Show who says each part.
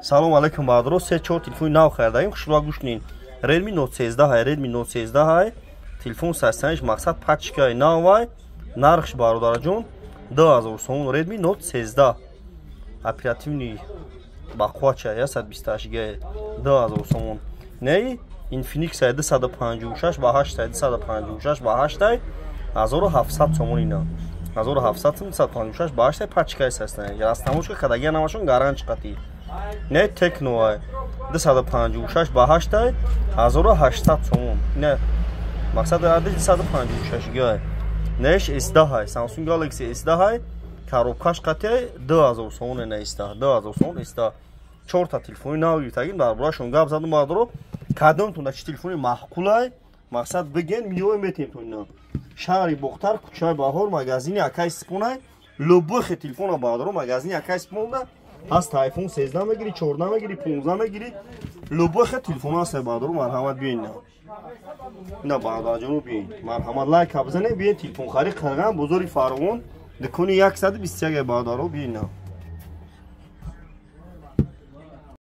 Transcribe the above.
Speaker 1: Салом алейкум баъдро 3-4 телефони нав хардаем. Хушро гӯш кунед. Redmi Note 13 ҳай, Redmi Note 13 ҳай. Телефон састаниш мақсад пачкаи навай. Нархш бародарҷон 2000 сом. Redmi Note 13. Оперативный бақвача 128 г 2000 сом. Не Infinix 256 ба 8 256 ба 8 1700 сомон ина. 1700 256 ба 8 пачкаи састаниш. Растамошка кадаги намашон гаранч қати. Не Tecno 256 ба 8 1800 сомон. Не мақсад ади 256 г. Неш S10 ҳай, Samsung Galaxy S10 ҳай. Коробкаш қати 2000 сомон не S10, 2000 сомон S10. 4 та телефони нав гирифтагим дар борашон гап задум баъдро. Кадомтон да чи телефони маҳқул ҳай? Мақсад биген миёй метем. Шаҳри Бухтар, кӯчаи Баҳор, магазини Акай Спонай, лубухи телефона баъдро магазини Акай Спонда. Аст iPhone 13 мегири, 14 мегири, 15 мегири. Лубухи телефон аст баъдро марҳамат биён. На баъдаҷону биён. Марҳамат лайк абзане биён телефон харид қарган бозори Фаровон. Дукони 121 баъдро биён.